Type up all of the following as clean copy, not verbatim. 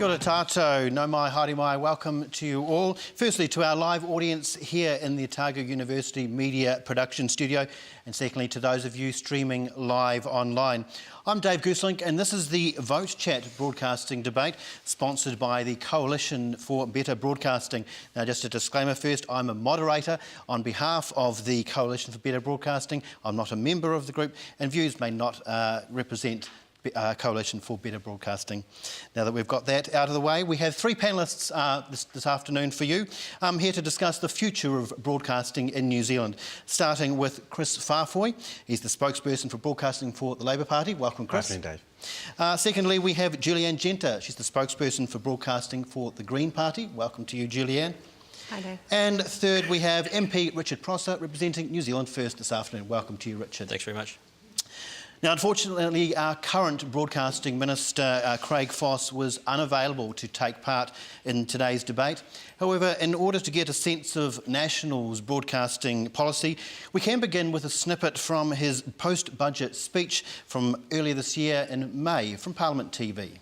Kia ora tātou, no mai, haere mai, welcome to you all. Firstly, to our live audience here in the Otago University Media Production Studio, and secondly, to those of you streaming live online. I'm Dave Goosselink, and this is the Vote Chat broadcasting debate, sponsored by the Coalition for Better Broadcasting. Now, just a disclaimer first, I'm a moderator on behalf of the Coalition for Better Broadcasting. I'm not a member of the group, and views may not represent Coalition for Better Broadcasting. Now that we've got that out of the way, we have three panellists this afternoon for you. I'm here to discuss the future of broadcasting in New Zealand, starting with Kris Faafoi. He's the spokesperson for broadcasting for the Labour Party. Welcome, Kris. Good afternoon, Dave. Secondly, we have Genter. She's the spokesperson for broadcasting for the Green Party. Welcome to you, Julianne. Hi, Dave. And third, we have MP Richard Prosser, representing New Zealand First this afternoon. Welcome to you, Richard. Thanks very much. Now, unfortunately, our current Broadcasting Minister, Craig Foss, was unavailable to take part in today's debate. However, in order to get a sense of National's broadcasting policy, we can begin with a snippet from his post-budget speech from earlier this year in May from Parliament TV.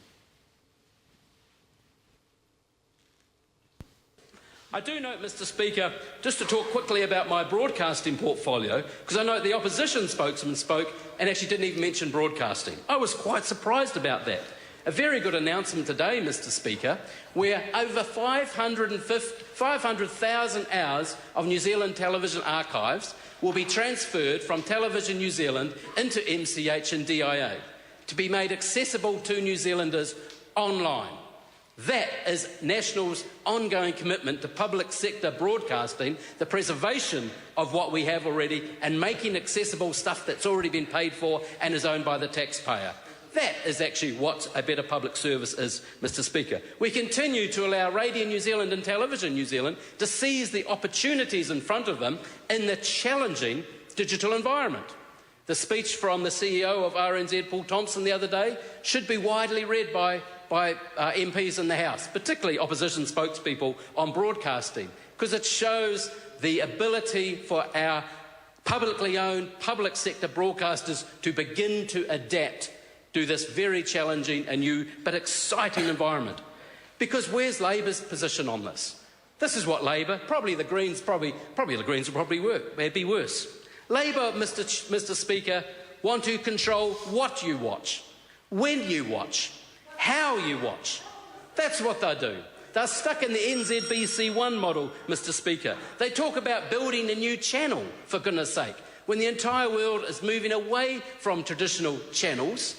I do note, Mr Speaker, just to talk quickly about my broadcasting portfolio, because I note the opposition spokesman spoke and actually didn't even mention broadcasting. I was quite surprised about that. A very good announcement today, Mr Speaker, where over 500,000 hours of New Zealand television archives will be transferred from Television New Zealand into MCH and DIA to be made accessible to New Zealanders online. That is National's ongoing commitment to public sector broadcasting, the preservation of what we have already and making accessible stuff that's already been paid for and is owned by the taxpayer. That is actually what a better public service is, Mr Speaker. We continue to allow Radio New Zealand and Television New Zealand to seize the opportunities in front of them in the challenging digital environment. The speech from the CEO of RNZ, Paul Thompson, the other day should be widely read by MPs in the House, particularly opposition spokespeople on broadcasting, because it shows the ability for our publicly owned public sector broadcasters to begin to adapt to this very challenging and new but exciting environment. Because where's Labour's position on this? This is what Labour, probably the Greens will be worse. Labour, Mr Speaker, want to control what you watch, when you watch, how you watch. That's what they do. They're stuck in the NZBC1 model, Mr Speaker. They talk about building a new channel, for goodness sake, when the entire world is moving away from traditional channels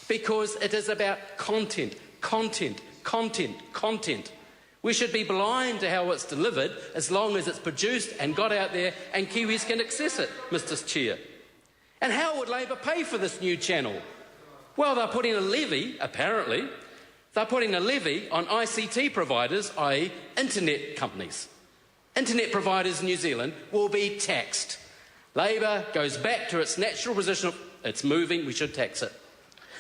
because it is about content, content, content, content. We should be blind to how it's delivered as long as it's produced and got out there and Kiwis can access it, Mr Chair. And how would Labour pay for this new channel? Well, they're putting a levy, apparently. They're putting a levy on ICT providers, i.e. internet companies. Internet providers in New Zealand will be taxed. Labour goes back to its natural position of it's moving, we should tax it.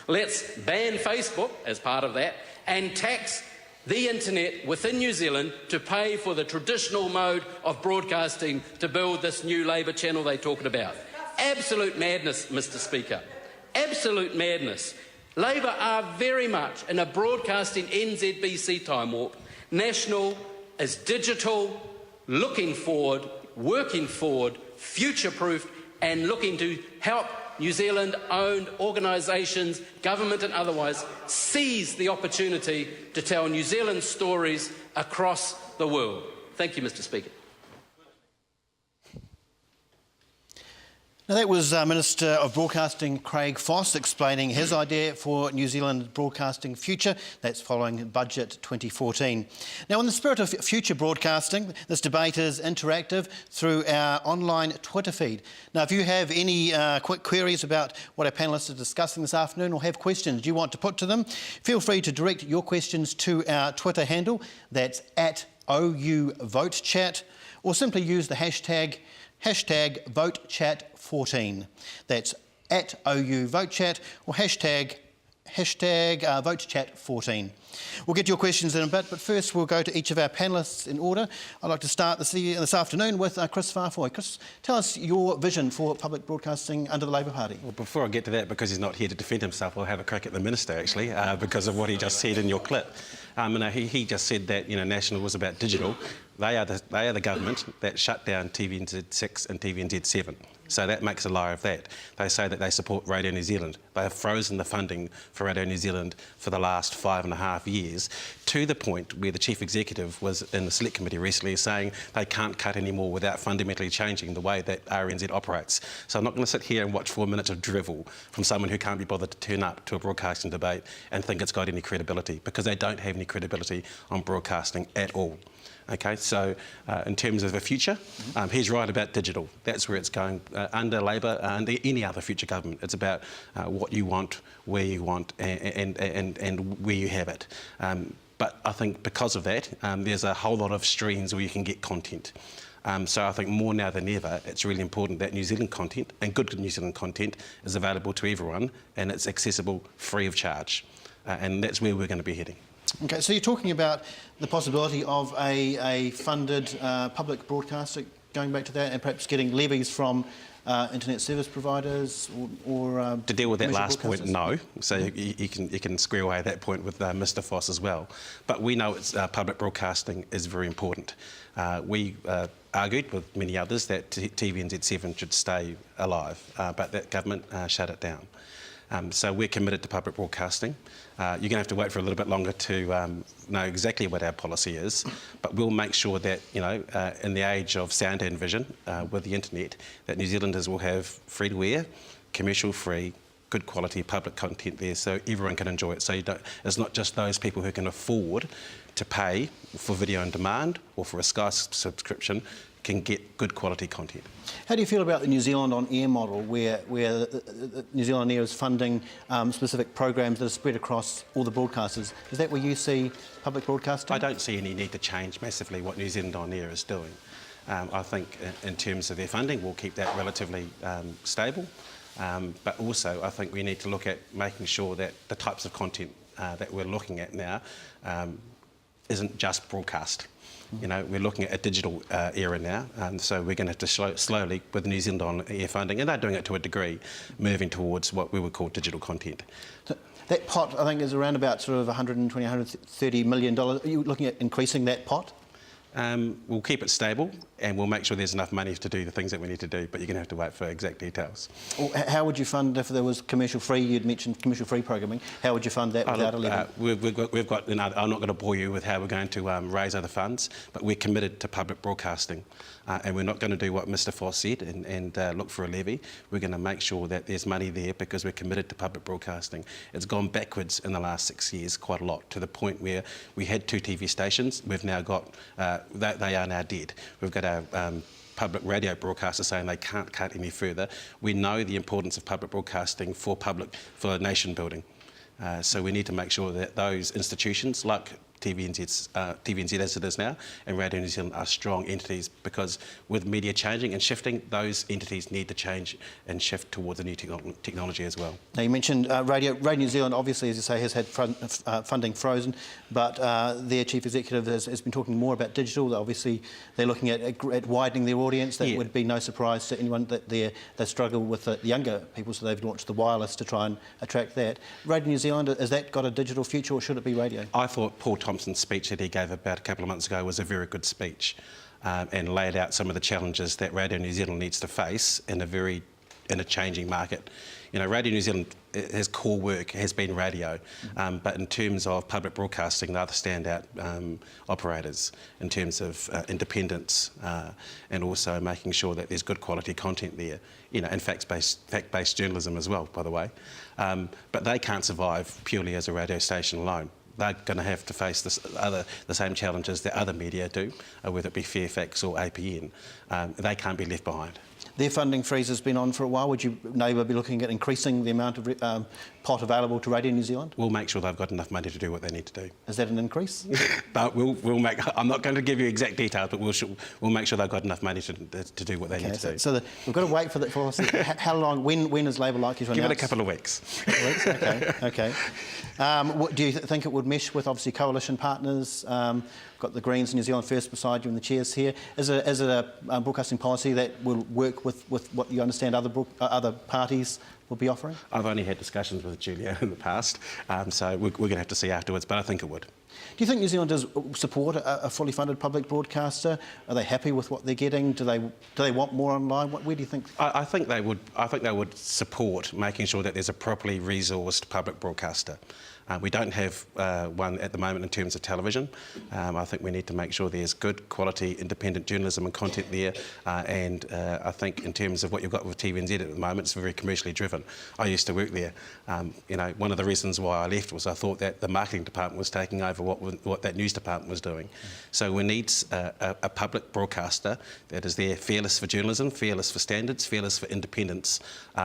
Let's ban Facebook as part of that and tax the internet within New Zealand to pay for the traditional mode of broadcasting to build this new Labour channel they're talking about. Absolute madness, Mr Speaker. Absolute madness. Labour are very much in a broadcasting NZBC time warp. National is digital, looking forward, working forward, future-proofed and looking to help New Zealand-owned organisations, government and otherwise, seize the opportunity to tell New Zealand stories across the world. Thank you, Mr Speaker. Now, that was Minister of Broadcasting Craig Foss explaining his idea for New Zealand broadcasting future. That's following Budget 2014. Now, in the spirit of future broadcasting, this debate is interactive through our online Twitter feed. Now, if you have any quick queries about what our panellists are discussing this afternoon or have questions you want to put to them, feel free to direct your questions to our Twitter handle. That's @OUVoteChat, or simply use the hashtag VoteChat14. That's @OUVoteChat or hashtag VoteChat14. We'll get to your questions in a bit, but first we'll go to each of our panellists in order. I'd like to start this afternoon with Kris Faafoi. Kris, tell us your vision for public broadcasting under the Labour Party. Well, before I get to that, because he's not here to defend himself, I'll have a crack at the Minister, actually, because of what he just said in your clip. No, he just said that National was about digital. They are the government that shut down TVNZ6 and TVNZ7. So that makes a lie of that. They say that they support Radio New Zealand. They have frozen the funding for Radio New Zealand for the last 5.5 years, to the point where the Chief Executive was in the Select Committee recently saying they can't cut any more without fundamentally changing the way that RNZ operates. So I'm not going to sit here and watch 4 minutes of drivel from someone who can't be bothered to turn up to a broadcasting debate and think it's got any credibility, because they don't have any credibility on broadcasting at all. Okay, so in terms of the future, he's right about digital. That's where it's going under Labor, under any other future government. It's about what you want, where you want, and where you have it. But I think because of that, there's a whole lot of streams where you can get content. So I think more now than ever, it's really important that New Zealand content, and good New Zealand content, is available to everyone, and it's accessible free of charge. And that's where we're going to be heading. Okay, so you're talking about the possibility of a funded public broadcaster, going back to that, and perhaps getting levies from internet service providers or to deal with that last point, no. So you can square away that point with Mr. Foss as well. But we know it's public broadcasting is very important. We argued with many others that TVNZ7 should stay alive, but that government shut it down. So we're committed to public broadcasting. You're going to have to wait for a little bit longer to know exactly what our policy is, but we'll make sure that, in the age of sound and vision with the internet, that New Zealanders will have free-to-air, commercial-free, good quality public content there so everyone can enjoy it. So it's not just those people who can afford to pay for video on demand or for a Sky subscription can get good quality content. How do you feel about the New Zealand on Air model, where New Zealand on Air is funding specific programs that are spread across all the broadcasters? Is that where you see public broadcasting? I don't see any need to change massively what New Zealand on Air is doing. I think in terms of their funding, we'll keep that relatively stable. But also, I think we need to look at making sure that the types of content that we're looking at now isn't just broadcast. We're looking at a digital era now, so we're going to have to slowly, with New Zealand on Air funding, and they're doing it to a degree, moving towards what we would call digital content. So that pot, I think, is around about sort of $120, $130 million. Are you looking at increasing that pot? We'll keep it stable, and we'll make sure there's enough money to do the things that we need to do, but you're going to have to wait for exact details. Well, how would you fund if there was commercial-free? You'd mentioned commercial-free programming. How would you fund that without a levy? We've got I'm not going to bore you with how we're going to raise other funds, but we're committed to public broadcasting, and we're not going to do what Mr. Foss said and look for a levy. We're going to make sure that there's money there because we're committed to public broadcasting. It's gone backwards in the last 6 years quite a lot, to the point where we had 2 TV stations. We've now got they are now dead. We've got our public radio broadcasters saying they can't cut any further. We know the importance of public broadcasting for nation building. So we need to make sure that those institutions, like TVNZ as it is now, and Radio New Zealand, are strong entities, because with media changing and shifting, those entities need to change and shift towards a new technology as well. Now, you mentioned Radio New Zealand, obviously, as you say, has had funding frozen, but their chief executive has been talking more about digital. Obviously, they're looking at widening their audience. That would be no surprise to anyone that they struggle with the younger people, so they've launched the wireless to try and attract that. Radio New Zealand, has that got a digital future, or should it be radio? I thought Paul Thompson's speech that he gave about a couple of months ago was a very good speech, and laid out some of the challenges that Radio New Zealand needs to face in a changing market. Radio New Zealand, his core work has been radio, but in terms of public broadcasting, they're the standout operators in terms of independence, and also making sure that there's good quality content there, and fact-based journalism as well, by the way. But they can't survive purely as a radio station alone. They're going to have to face the same challenges that other media do, whether it be Fairfax or APN. They can't be left behind. Their funding freeze has been on for a while. Would you, Neighbour, be looking at increasing the amount of pot available to Radio New Zealand? We'll make sure they've got enough money to do what they need to do. Is that an increase? But we'll make. I'm not going to give you exact details, but we'll make sure they've got enough money to do what they need to do. So we've got to wait for that. How long? When is Labor likely to announce? Give it a couple of weeks. Okay. Do you think it would mesh with obviously coalition partners? Got the Greens and New Zealand First beside you in the chairs here. Is it a broadcasting policy that will work with what you understand other parties will be offering? I've only had discussions with Julia in the past, so we're going to have to see afterwards, but I think it would. Do you think New Zealanders support a fully funded public broadcaster? Are they happy with what they're getting? Do they want more online? Where do you think? I think they would. I think they would support making sure that there's a properly resourced public broadcaster. We don't have one at the moment in terms of television. I think we need to make sure there's good quality independent journalism and content there, and I think in terms of what you've got with TVNZ at the moment, it's very commercially driven. I used to work there. One of the reasons why I left was I thought that the marketing department was taking over what that news department was doing. So we need a public broadcaster that is there, fearless for journalism, fearless for standards, fearless for independence.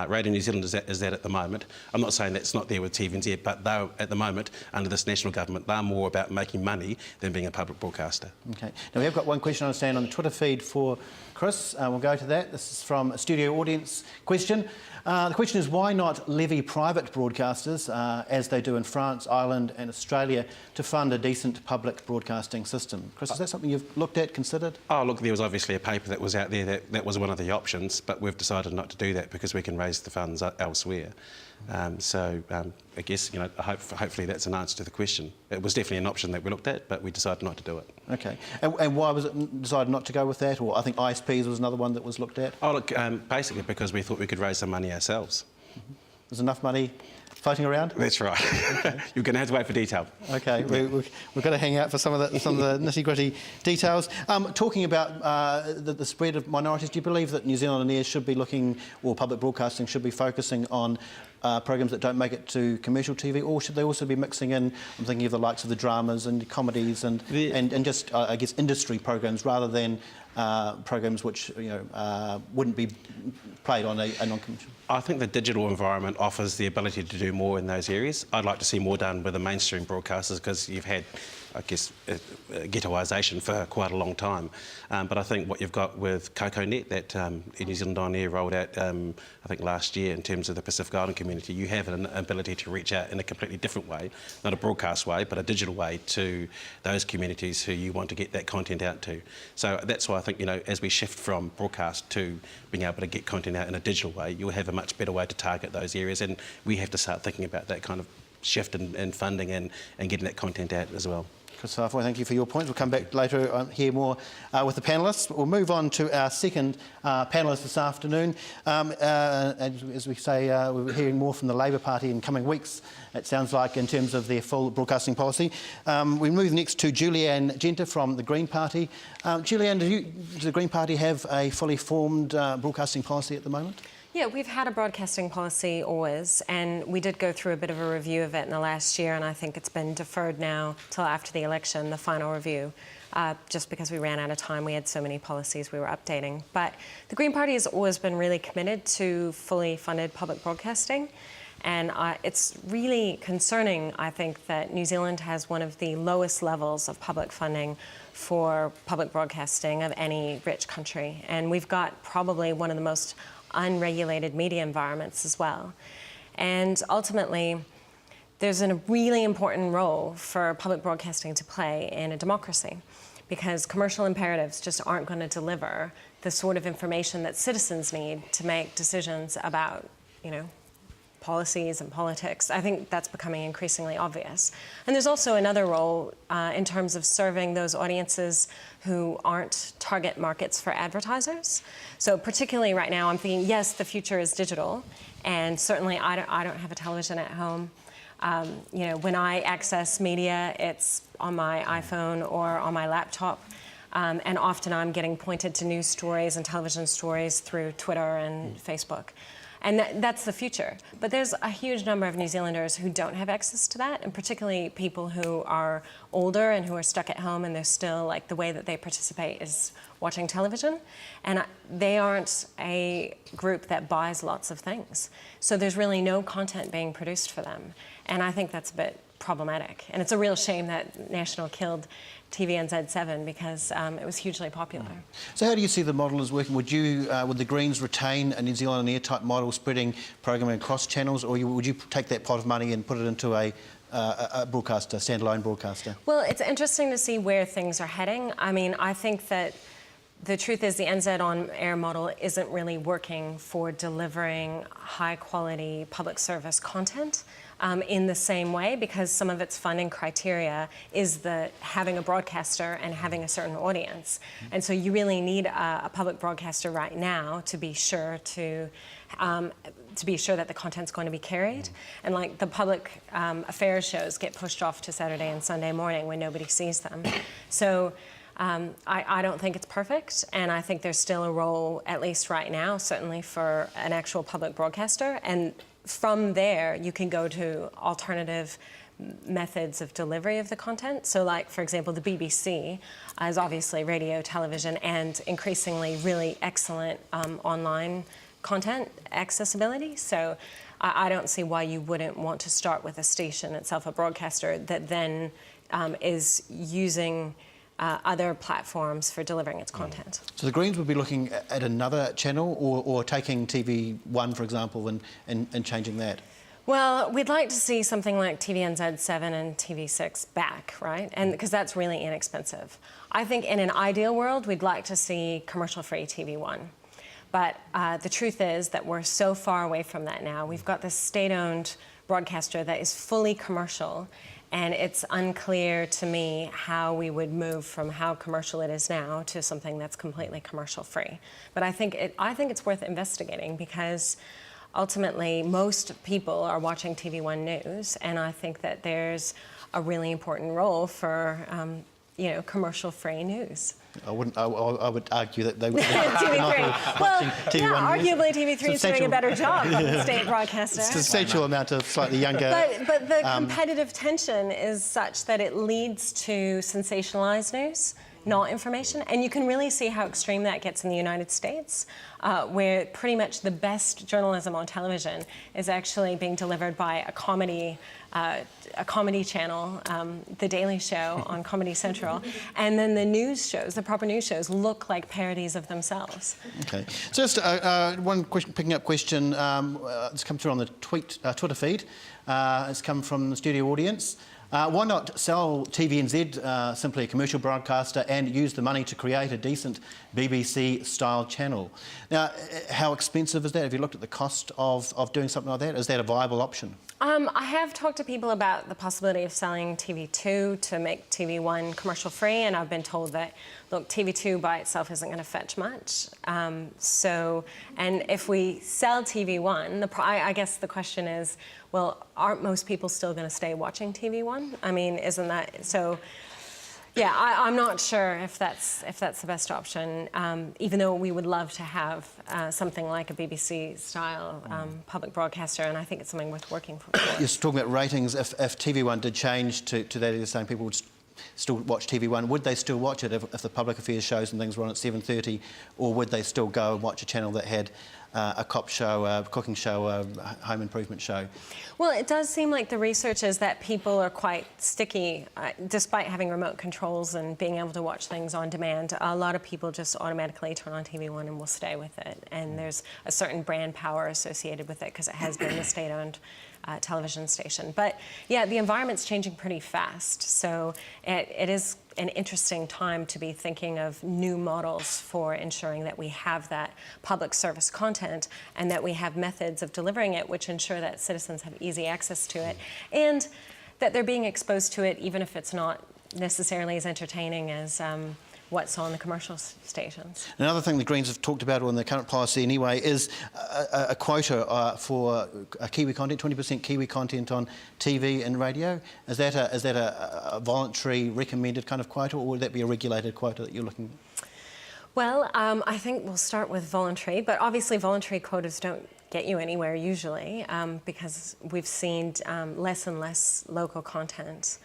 Radio New Zealand is that at the moment. I'm not saying that's not there with TVNZ, but they're at the moment, under this national government, they're more about making money than being a public broadcaster. Okay. Now we have got one question I understand on the Twitter feed for Kris. We'll go to that. This is from a studio audience question. The question is, why not levy private broadcasters, as they do in France, Ireland and Australia, to fund a decent public broadcasting system? Kris, is that something you've looked at, considered? Oh, look, there was obviously a paper that was out there that was one of the options, but we've decided not to do that because we can raise the funds elsewhere. I guess, hopefully that's an answer to the question. It was definitely an option that we looked at, but we decided not to do it. Okay. And why was it decided not to go with that? Or I think ISPs was another one that was looked at? Oh, look, basically because we thought we could raise some money ourselves. Mm-hmm. There's enough money floating around? That's right. Okay. You're going to have to wait for detail. Okay, we've got to hang out for some of the nitty-gritty details. Talking about the spread of minorities, do you believe that New Zealand On Air should be looking, or public broadcasting should be focusing on programmes that don't make it to commercial TV, or should they also be mixing in, I'm thinking of the likes of the dramas and comedies and just, I guess, industry programmes rather than programmes which wouldn't be played on a non-commercial? I think the digital environment offers the ability to do more in those areas. I'd like to see more done with the mainstream broadcasters because you've had, I guess, ghettoisation for quite a long time. But I think what you've got with CocoNet that New Zealand On Air rolled out, I think last year, in terms of the Pacific Island community, you have an ability to reach out in a completely different way, not a broadcast way, but a digital way to those communities who you want to get that content out to. So that's why I think, as we shift from broadcast to being able to get content out in a digital way, you'll have a much better way to target those areas, and we have to start thinking about that kind of shift in funding and getting that content out as well. Kris Faafoi, thank you for your points. We'll come back later hear more with the panellists. We'll move on to our second panellist this afternoon. As we say, we're hearing more from the Labour Party in coming weeks, it sounds like, in terms of their full broadcasting policy. We move next to Julianne Genter from the Green Party. Julianne, does the Green Party have a fully formed broadcasting policy at the moment? Yeah, we've had a broadcasting policy always, and we did go through a bit of a review of it in the last year, and I think it's been deferred now till after the election, the final review, just because we ran out of time. We had so many policies we were updating. But the Green Party has always been really committed to fully funded public broadcasting, and it's really concerning, I think, that New Zealand has one of the lowest levels of public funding for public broadcasting of any rich country, and we've got probably one of the most unregulated media environments as well. And ultimately, there's a really important role for public broadcasting to play in a democracy, because commercial imperatives just aren't going to deliver the sort of information that citizens need to make decisions about, policies and politics. I think that's becoming increasingly obvious. And there's also another role in terms of serving those audiences who aren't target markets for advertisers. So particularly right now, I'm thinking, yes, the future is digital, and certainly I don't have a television at home. When I access media, it's on my iPhone or on my laptop. And often I'm getting pointed to news stories and television stories through Twitter and Facebook. And that's the future. But there's a huge number of New Zealanders who don't have access to that, and particularly people who are older and who are stuck at home, and they're still, the way that they participate is watching television. And they aren't a group that buys lots of things. So there's really no content being produced for them. And I think that's a bit problematic. And it's a real shame that National killed TVNZ7 because it was hugely popular. So how do you see the model as working? Would the Greens retain a New Zealand On Air type model, spreading programming across channels, or would you take that pot of money and put it into a broadcaster, standalone broadcaster? Well, it's interesting to see where things are heading. I mean, I think that the truth is the NZ on-air model isn't really working for delivering high-quality public service content in the same way, because some of its funding criteria is having a broadcaster and having a certain audience. And so you really need a public broadcaster right now to be sure that the content's going to be carried. And like the public affairs shows get pushed off to Saturday and Sunday morning when nobody sees them. So I don't think it's perfect, and I think there's still a role, at least right now, certainly for an actual public broadcaster. And from there, you can go to alternative methods of delivery of the content. So like, for example, the BBC is obviously radio, television, and increasingly really excellent online content accessibility. So I don't see why you wouldn't want to start with a station itself, a broadcaster, that then is using other platforms for delivering its content. So the Greens would be looking at another channel, or taking TV1, for example, and changing that? Well, we'd like to see something like TVNZ 7 and TV6 back, right? And because that's really inexpensive. I think in an ideal world, we'd like to see commercial-free TV1. But the truth is that we're so far away from that now. We've got this state-owned broadcaster that is fully commercial, and it's unclear to me how we would move from how commercial it is now to something that's completely commercial-free. But I think it's worth investigating, because ultimately most people are watching TV1 News, and I think that there's a really important role for commercial-free news. I would argue that they would. TV3. Well, yeah, arguably TV3 is doing a better job than the state broadcaster. It's a substantial amount of slightly younger. But the competitive tension is such that it leads to sensationalized news, not information. And you can really see how extreme that gets in the United States, where pretty much the best journalism on television is actually being delivered by a comedy channel, The Daily Show on Comedy Central, and then the news shows, the proper news shows, look like parodies of themselves. Okay, so just one question, picking up question. It's come through on the Twitter feed. It's come from the studio audience. Why not sell TVNZ, simply a commercial broadcaster, and use the money to create a decent BBC-style channel? Now, how expensive is that? Have you looked at the cost of doing something like that? Is that a viable option? I have talked to people about the possibility of selling TV2 to make TV1 commercial-free, and I've been told that, look, TV2 by itself isn't going to fetch much. And if we sell TV1, I guess the question is, well, aren't most people still going to stay watching TV1? I mean, isn't that so? Yeah, I'm not sure if that's the best option. Even though we would love to have something like a BBC-style public broadcaster, and I think it's something worth working for. You're talking about ratings. If TV1 did change to that, you're saying people would still watch TV1. Would they still watch it if the public affairs shows and things were on at 7:30, or would they still go and watch a channel that had a cop show, a cooking show, a home improvement show? Well, it does seem like the research is that people are quite sticky, despite having remote controls and being able to watch things on demand. A lot of people just automatically turn on TV1 and will stay with it. And there's a certain brand power associated with it because it has been the state-owned television station. But yeah, the environment's changing pretty fast. So it is an interesting time to be thinking of new models for ensuring that we have that public service content and that we have methods of delivering it which ensure that citizens have easy access to it and that they're being exposed to it even if it's not necessarily as entertaining as what's on the commercial stations. Another thing the Greens have talked about on the current policy anyway is a quota for Kiwi content, 20% Kiwi content on TV and radio. Is that a voluntary recommended kind of quota, or would that be a regulated quota that you're looking at? Well, I think we'll start with voluntary, but obviously voluntary quotas don't get you anywhere usually because we've seen less and less local content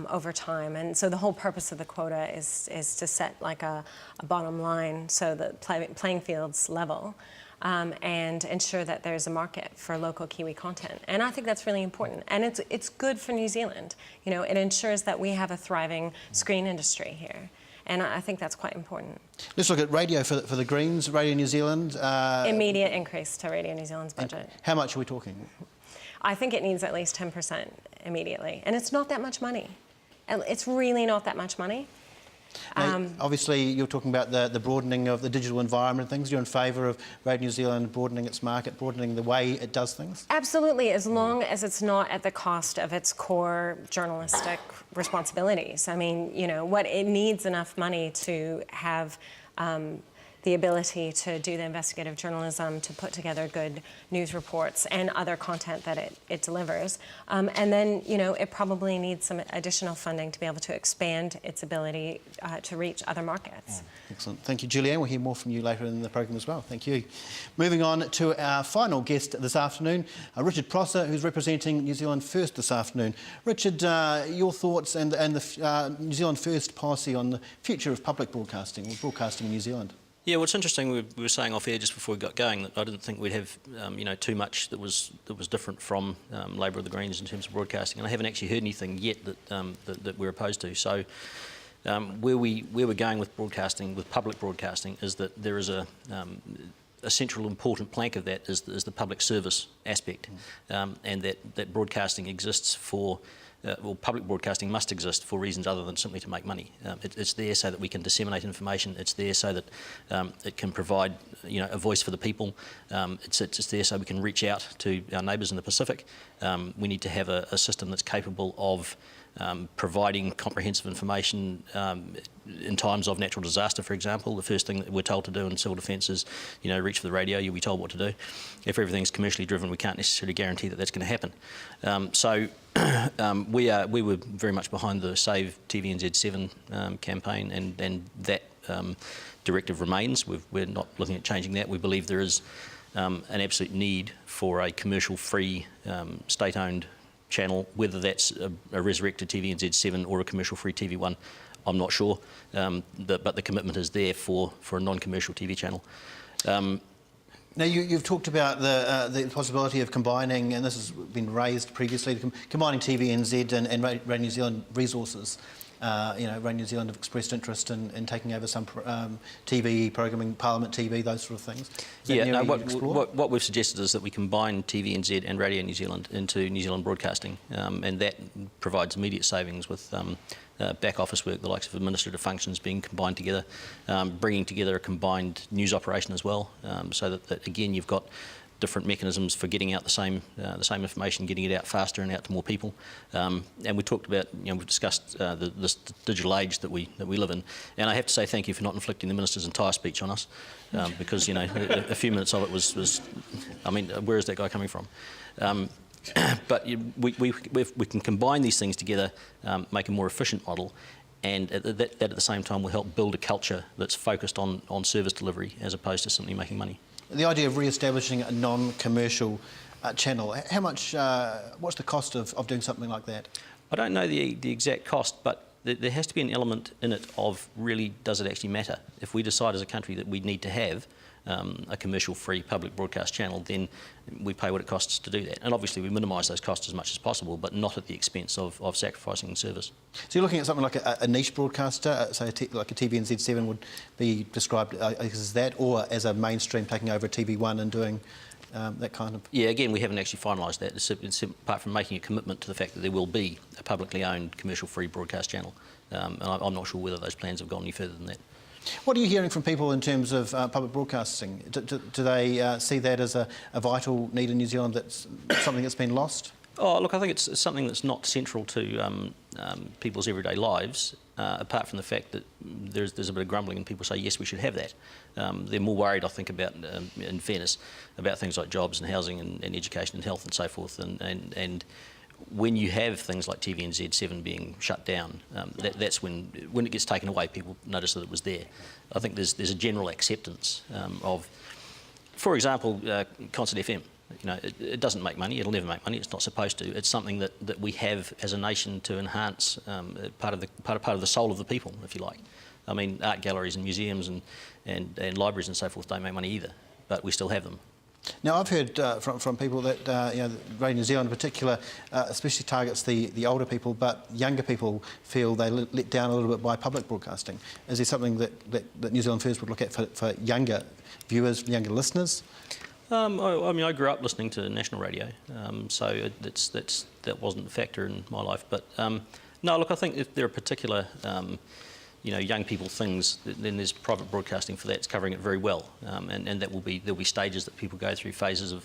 over time. And so the whole purpose of the quota is to set like a bottom line so that playing field's level and ensure that there's a market for local Kiwi content. And I think that's really important. And it's good for New Zealand. You know, it ensures that we have a thriving screen industry here. And I think that's quite important. Let's look at radio for the Greens, Radio New Zealand. Immediate increase to Radio New Zealand's budget. How much are we talking? I think it needs at least 10% immediately. And it's not that much money. It's really not that much money. Now, obviously, you're talking about the broadening of the digital environment and things. You're in favour of Radio New Zealand broadening its market, broadening the way it does things? Absolutely, as long as it's not at the cost of its core journalistic responsibilities. I mean, you know, what it needs enough money to have the ability to do the investigative journalism, to put together good news reports and other content that it delivers. And then, you know, it probably needs some additional funding to be able to expand its ability to reach other markets. Excellent. Thank you, Julianne. We'll hear more from you later in the programme as well. Thank you. Moving on to our final guest this afternoon, Richard Prosser, who's representing New Zealand First this afternoon. Richard, your thoughts and the New Zealand First policy on the future of public broadcasting, or broadcasting in New Zealand? Yeah, well, it's interesting. We were saying off air just before we got going that I didn't think we'd have, you know, too much that was different from Labour of the Greens in terms of broadcasting, and I haven't actually heard anything yet that we're opposed to. So, where we're going with broadcasting, with public broadcasting, is that there is a central important plank of that is the public service aspect, and that broadcasting exists for. Well, public broadcasting must exist for reasons other than simply to make money. It's there so that we can disseminate information. It's there so that it can provide, you know, a voice for the people. It's there so we can reach out to our neighbours in the Pacific. We need to have a system that's capable of providing comprehensive information in times of natural disaster, for example. The first thing that we're told to do in civil defence is, you know, reach for the radio. You'll be told what to do. If everything's commercially driven, we can't necessarily guarantee that that's going to happen. We were very much behind the Save TVNZ7 campaign, and that directive remains. We're not looking at changing that. We believe there is an absolute need for a commercial-free, state-owned channel, whether that's a resurrected TVNZ7 or a commercial-free TV1, I'm not sure, but the commitment is there for a non-commercial TV channel. Now, you've talked about the possibility of combining, and this has been raised previously, combining TVNZ and Radio New Zealand resources. You know, Radio New Zealand have expressed interest in taking over some TV programming, Parliament TV, those sort of things. Yeah, no, what we've suggested is that we combine TVNZ and Radio New Zealand into New Zealand Broadcasting, and that provides immediate savings with back office work, the likes of administrative functions being combined together, bringing together a combined news operation as well, so that again you've got different mechanisms for getting out the same information, getting it out faster and out to more people. And we talked about, you know, we've discussed this digital age that we live in. And I have to say thank you for not inflicting the Minister's entire speech on us, because, you know, a few minutes of it was I mean, where is that guy coming from? But we can combine these things together, make a more efficient model, and that at the same time will help build a culture that's focused on service delivery as opposed to simply making money. The idea of re-establishing a non-commercial channel, how much, what's the cost of doing something like that? I don't know the exact cost, but there has to be an element in it of really, does it actually matter? If we decide as a country that we need to have a commercial-free public broadcast channel, then we pay what it costs to do that. And obviously we minimise those costs as much as possible, but not at the expense of sacrificing service. So you're looking at something like a niche broadcaster, say like a TVNZ7 would be described as that, or as a mainstream taking over a TV1 and doing that kind of... Yeah, again, we haven't actually finalised that, it's apart from making a commitment to the fact that there will be a publicly owned commercial-free broadcast channel. And I'm not sure whether those plans have gone any further than that. What are you hearing from people in terms of public broadcasting? Do they see that as a vital need in New Zealand, that's something that's been lost? Oh, look, I think it's something that's not central to people's everyday lives, apart from the fact that there's a bit of grumbling and people say, yes, we should have that. They're more worried, I think, about, in fairness, about things like jobs and housing and education and health and so forth. And when you have things like TVNZ7 being shut down, that's when it gets taken away, people notice that it was there. I think there's a general acceptance of, for example, Concert FM. You know, it doesn't make money, it'll never make money, it's not supposed to. It's something that we have as a nation to enhance part of the soul of the people, if you like. I mean, art galleries and museums and libraries and so forth don't make money either, but we still have them. Now, I've heard from people that you know, Radio New Zealand in particular especially targets the older people, but younger people feel they let down a little bit by public broadcasting. Is there something that New Zealand First would look at for younger viewers, younger listeners? I mean, I grew up listening to national radio, so that wasn't a factor in my life. But no, look, I think if there are particular young people things, then there's private broadcasting for that. It's covering it very well, and there'll be stages that people go through, phases of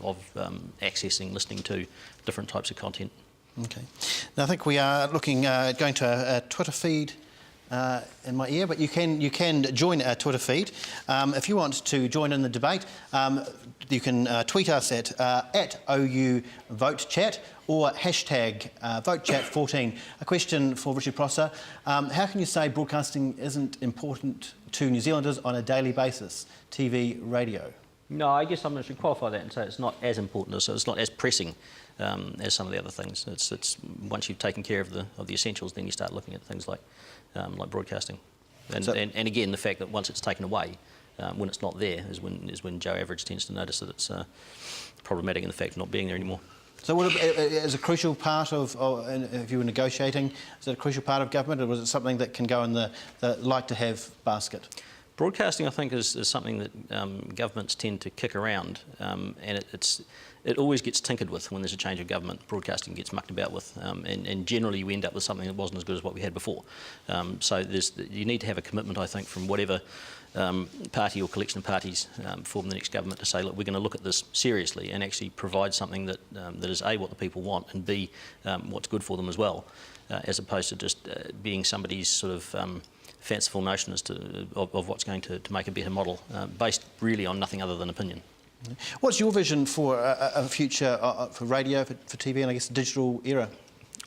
accessing, listening to different types of content. Okay. Now I think we are going to a Twitter feed in my ear, but you can join our Twitter feed. If you want to join in the debate, you can tweet us at OU Vote Chat or hashtag VoteChat14. A question for Richard Prosser. How can you say broadcasting isn't important to New Zealanders on a daily basis, TV, radio? No, I guess I should qualify that and say it's not as important, so it's not as pressing as some of the other things. It's once you've taken care of the essentials, then you start looking at things like broadcasting, and again the fact that once it's taken away, when it's not there, is when Joe Average tends to notice that it's problematic in the fact of not being there anymore. So is a crucial part of, if you were negotiating, is it a crucial part of government, or was it something that can go in the like-to-have basket? Broadcasting, I think, is something that governments tend to kick around, and it always gets tinkered with when there's a change of government. Broadcasting gets mucked about with, and generally we end up with something that wasn't as good as what we had before. So you need to have a commitment, I think, from whatever party or collection of parties form the next government to say, look, we're going to look at this seriously and actually provide something that is A, what the people want, and B, what's good for them as well, as opposed to just being somebody's sort of fanciful notion as to of what's going to make a better model, based really on nothing other than opinion. What's your vision for a future for radio, for TV, and I guess the digital era?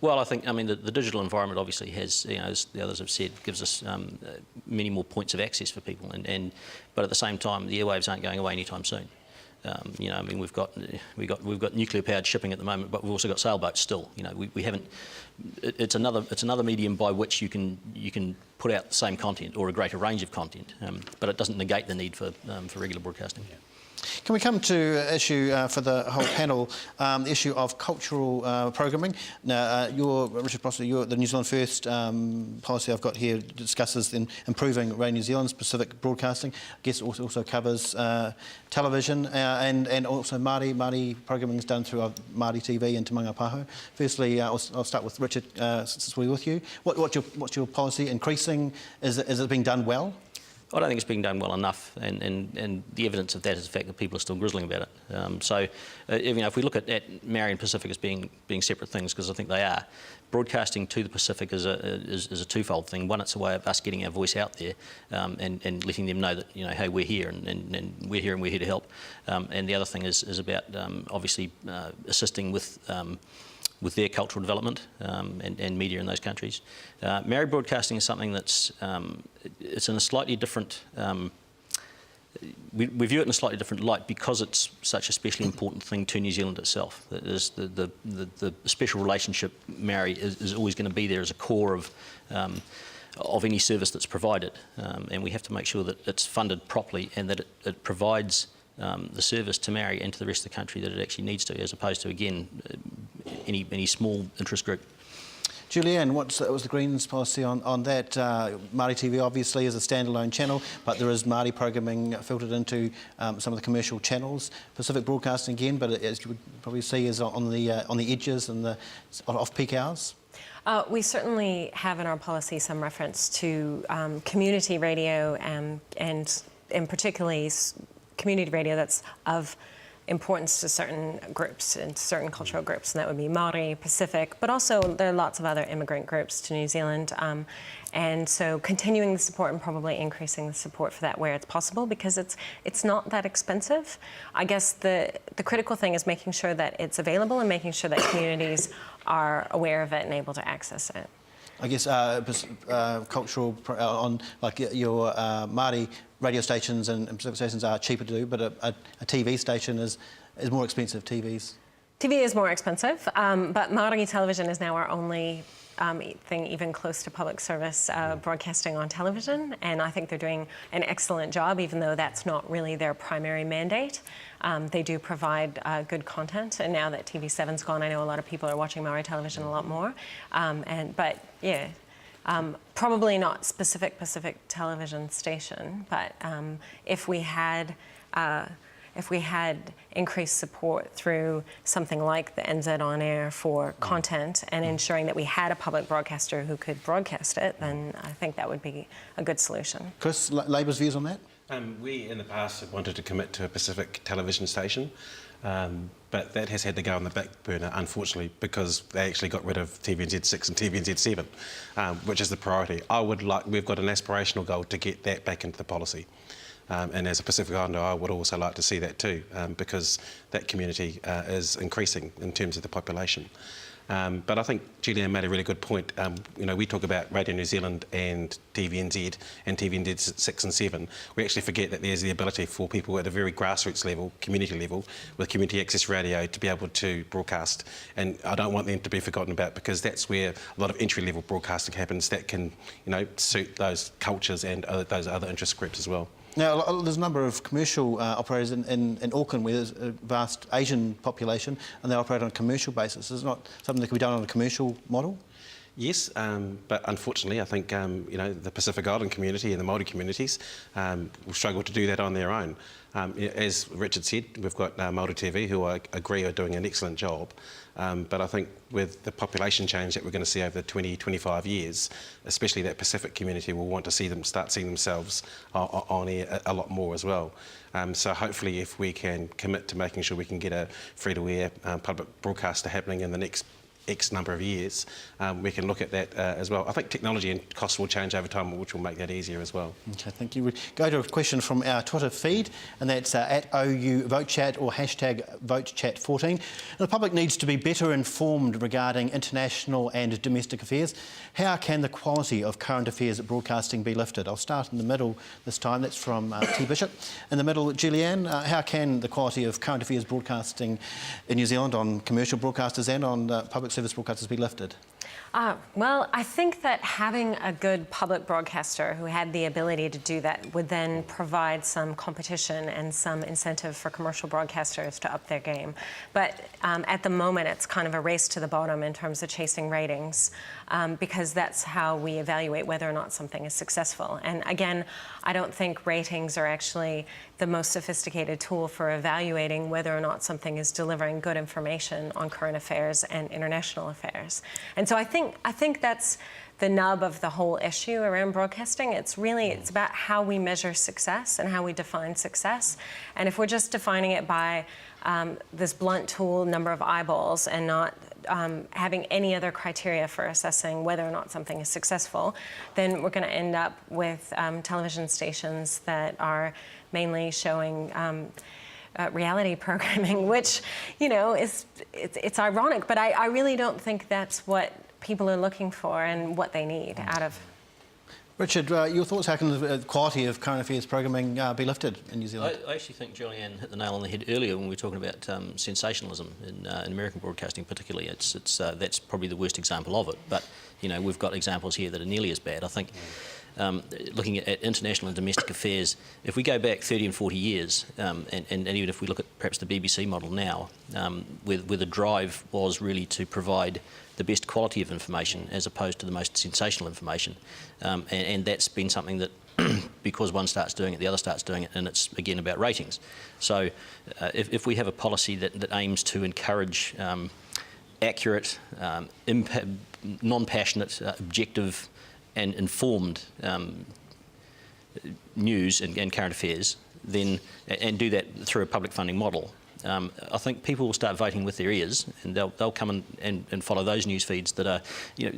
Well, I think, the digital environment obviously has, as the others have said, gives us many more points of access for people, but at the same time, the airwaves aren't going away anytime soon. We've got nuclear-powered shipping at the moment, but we've also got sailboats still. We haven't. It's another medium by which you can put out the same content or a greater range of content, but it doesn't negate the need for regular broadcasting. Yeah. Can we come to an issue for the whole panel, the issue of cultural programming? Now, Richard Prosser, the New Zealand First policy I've got here discusses improving Radio New Zealand's Pacific broadcasting. I guess it also covers television and also Māori programming is done through Māori TV and Te Manga Pāho. Firstly, I'll start with Richard, since we're with you. What's your policy? Increasing? Is it being done well? I don't think it's being done well enough, and the evidence of that is the fact that people are still grizzling about it. If we look at Māori and Pacific as being separate things, because I think they are, broadcasting to the Pacific is a twofold thing. One, it's a way of us getting our voice out there and letting them know that, hey, we're here and we're here and we're here to help. And the other thing is about obviously assisting with their cultural development and media in those countries. Māori broadcasting is something that's it's in a slightly different. We view it in a slightly different light because it's such a especially important thing to New Zealand itself. The special relationship Māori is always going to be there as a core of any service that's provided, and we have to make sure that it's funded properly and that it provides the service to Māori and to the rest of the country that it actually needs to, as opposed to, again, any small interest group. Julianne, what was the Greens policy on that? Māori TV obviously is a standalone channel, but there is Māori programming filtered into some of the commercial channels. Pacific Broadcasting again, but as you would probably see, is on the edges and the off-peak hours. We certainly have in our policy some reference to community radio and particularly community radio that's of importance to certain groups and certain cultural groups, and that would be Māori, Pacific, but also there are lots of other immigrant groups to New Zealand, and so continuing the support and probably increasing the support for that where it's possible, because it's not that expensive. I guess the critical thing is making sure that it's available and making sure that communities are aware of it and able to access it. I guess cultural on like your Māori radio stations and Pacific stations are cheaper to do, but a TV station is more expensive. TV is more expensive, but Māori television is now our only thing even close to public service broadcasting on television, and I think they're doing an excellent job, even though that's not really their primary mandate. They do provide good content, and now that TV7's gone, I know a lot of people are watching Māori television a lot more. Probably not specific Pacific television station, but if we had if we had increased support through something like the NZ On Air for content and ensuring that we had a public broadcaster who could broadcast it, then I think that would be a good solution. Kris, Labor's views on that? We in the past have wanted to commit to a Pacific television station, but that has had to go on the back burner, unfortunately, because they actually got rid of TVNZ6 and TVNZ7, which is the priority. We've got an aspirational goal to get that back into the policy. And as a Pacific Islander, I would also like to see that too, because that community is increasing in terms of the population. But I think Julianne made a really good point. We talk about Radio New Zealand and TVNZ and TVNZ 6 and 7. We actually forget that there's the ability for people at a very grassroots level, community level, with community access radio to be able to broadcast. And I don't want them to be forgotten about, because that's where a lot of entry-level broadcasting happens that can, suit those cultures and those other interest groups as well. Now, there's a number of commercial operators in Auckland where there's a vast Asian population and they operate on a commercial basis. Is it not something that can be done on a commercial model? Yes, but unfortunately I think the Pacific Island community and the Māori communities will struggle to do that on their own. As Richard said, we've got Māori TV who I agree are doing an excellent job, but I think with the population change that we're going to see over the 20-25 years, especially that Pacific community will want to see them start seeing themselves on air a lot more as well. So hopefully if we can commit to making sure we can get a free-to-air public broadcaster happening in the next X number of years, we can look at that as well. I think technology and costs will change over time, which will make that easier as well. Okay, thank you. We go to a question from our Twitter feed, and that's at OU VoteChat or #VoteChat14. The public needs to be better informed regarding international and domestic affairs. How can the quality of current affairs broadcasting be lifted? I'll start in the middle this time. That's from T. Bishop. In the middle, Julianne, how can the quality of current affairs broadcasting in New Zealand on commercial broadcasters and on public service broadcasters be lifted? Well, I think that having a good public broadcaster who had the ability to do that would then provide some competition and some incentive for commercial broadcasters to up their game. But at the moment, it's kind of a race to the bottom in terms of chasing ratings, because that's how we evaluate whether or not something is successful. And again, I don't think ratings are actually the most sophisticated tool for evaluating whether or not something is delivering good information on current affairs and international affairs. And so I think that's the nub of the whole issue around broadcasting. It's about how we measure success and how we define success. And if we're just defining it by this blunt tool, number of eyeballs, and not having any other criteria for assessing whether or not something is successful, then we're going to end up with television stations that are mainly showing reality programming, which, it's ironic, but I really don't think that's what people are looking for and what they need out of. Richard, your thoughts? How can the quality of current affairs programming be lifted in New Zealand? I actually think Julianne hit the nail on the head earlier when we were talking about sensationalism in American broadcasting particularly. That's probably the worst example of it, but we've got examples here that are nearly as bad. I think looking at international and domestic affairs, if we go back 30 and 40 years, and even if we look at perhaps the BBC model now, where the drive was really to provide the best quality of information as opposed to the most sensational information, and that's been something that because one starts doing it, the other starts doing it, and it's again about ratings. So if we have a policy that aims to encourage accurate, non-passionate, objective and informed news and current affairs, then and do that through a public funding model, I think people will start voting with their ears, and they'll come and follow those news feeds that are,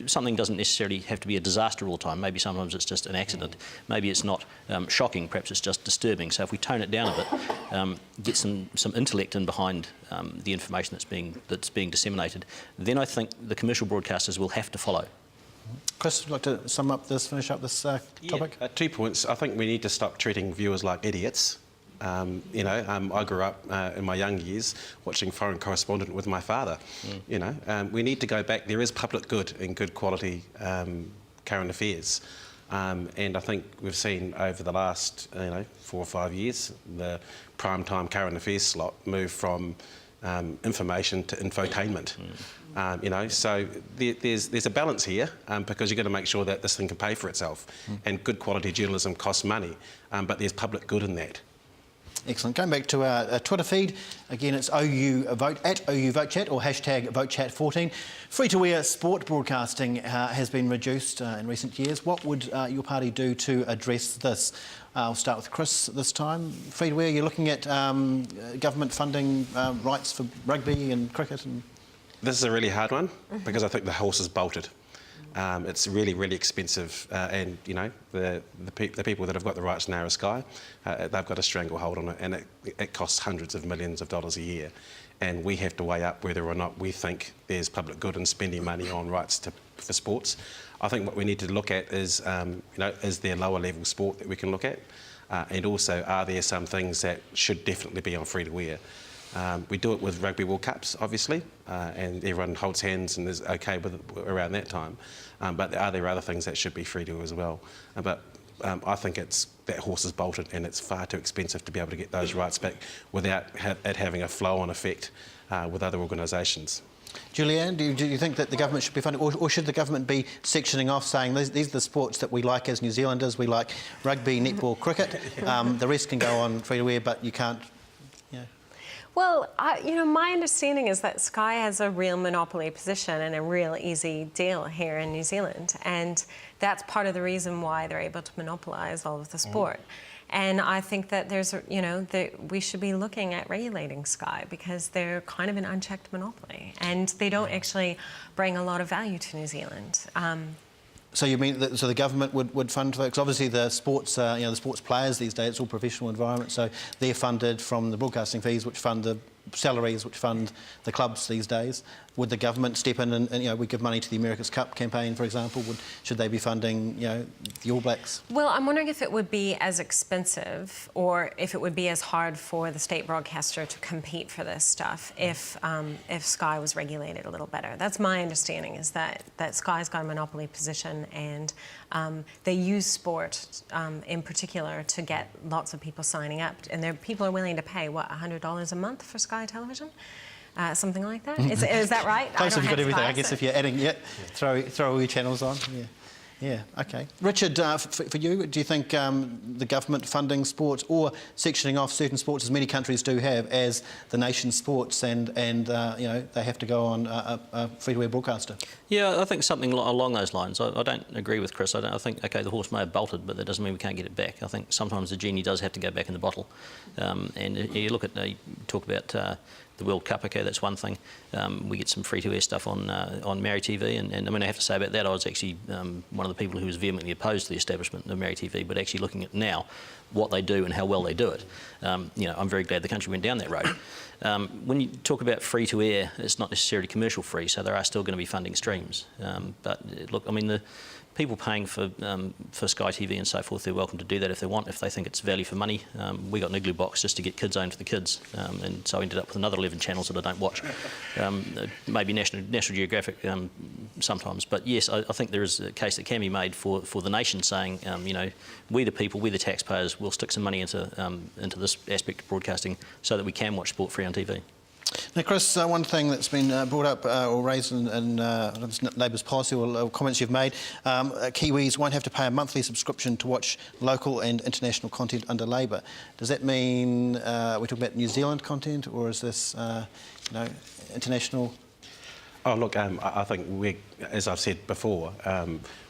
something doesn't necessarily have to be a disaster all the time. Maybe sometimes it's just an accident. Maybe it's not shocking. Perhaps it's just disturbing. So if we tone it down a bit, get some intellect in behind the information that's being disseminated, then I think the commercial broadcasters will have to follow. Kris, would you like to finish up this topic? 2 points. I think we need to stop treating viewers like idiots. I grew up in my young years watching Foreign Correspondent with my father. We need to go back. There is public good in good quality current affairs. And I think we've seen over the last 4 or 5 years the primetime current affairs slot move from information to infotainment. So there's a balance here because you've got to make sure that this thing can pay for itself. And good quality journalism costs money, but there's public good in that. Excellent. Going back to our Twitter feed, again it's OU Vote, at OU Vote Chat or hashtag VoteChat14. Free-to-air sport broadcasting has been reduced in recent years. What would your party do to address this? I'll start with Kris this time. Free-to-air, you're looking at government funding rights for rugby and cricket and... This is a really hard one because I think the horse is bolted. It's really, really expensive, and you know the people that have got the rights now are Sky. They've got a stranglehold on it, and it costs hundreds of millions of dollars a year. And we have to weigh up whether or not we think there's public good in spending money on rights for sports. I think what we need to look at is, is there lower level sport that we can look at, and also are there some things that should definitely be on free-to-air. We do it with Rugby World Cups, obviously, and everyone holds hands and is okay with it around that time. But are there other things that should be free to as well? I think that horse is bolted, and it's far too expensive to be able to get those rights back without it having a flow-on effect with other organisations. Julianne, do you think that the government should be funding, or should the government be sectioning off, saying these are the sports that we like as New Zealanders, we like rugby, netball, cricket, the rest can go on free-to-air, but you can't... Well, my understanding is that Sky has a real monopoly position and a real easy deal here in New Zealand, and that's part of the reason why they're able to monopolise all of the sport. And I think that we should be looking at regulating Sky because they're kind of an unchecked monopoly, and they don't actually bring a lot of value to New Zealand. So you mean that the government would fund, because obviously the sports, the sports players these days, it's all professional environment, so they're funded from the broadcasting fees, which fund the salaries, which fund the clubs these days. Would the government step in and we give money to the America's Cup campaign, for example? Should they be funding the All Blacks? Well, I'm wondering if it would be as expensive or if it would be as hard for the state broadcaster to compete for this stuff if Sky was regulated a little better. That's my understanding, is that Sky's got a monopoly position, and they use sport in particular to get lots of people signing up, and people are willing to pay $100 a month for Sky Television. Something like that. Is that right? Close if you've got everything. I guess if you're adding, throw all your channels on. Yeah, okay. Richard, for you, do you think the government funding sports or sectioning off certain sports, as many countries do have, as the nation's sports, and they have to go on a free-to-air broadcaster? Yeah, I think something along those lines. I don't agree with Kris. I think, OK, the horse may have bolted, but that doesn't mean we can't get it back. I think sometimes the genie does have to go back in the bottle. And you look at, you talk about the World Cup, OK, that's one thing. We get some free-to-air stuff on Mary TV, and I mean, I have to say about that, I was actually one of the people who was vehemently opposed to the establishment of Mary TV, but actually looking at now what they do and how well they do it. I'm very glad the country went down that road. When you talk about free-to-air, it's not necessarily commercial free, so there are still going to be funding streams. But look, I mean, the people paying for Sky TV and so forth, they're welcome to do that if they want, if they think it's value for money. We got an Igloo box just to get Kids Zone for the kids, and so I ended up with another 11 channels that I don't watch. Maybe National Geographic sometimes, but yes, I think there is a case that can be made for the nation saying, we the people, we the taxpayers, will stick some money into this aspect of broadcasting so that we can watch sport free on TV. Now, Kris, one thing that's been brought up or raised in Labour's policy or comments you've made, Kiwis won't have to pay a monthly subscription to watch local and international content under Labour. Does that mean we're talking about New Zealand content, or is this, international? Oh, look, I think as I've said before,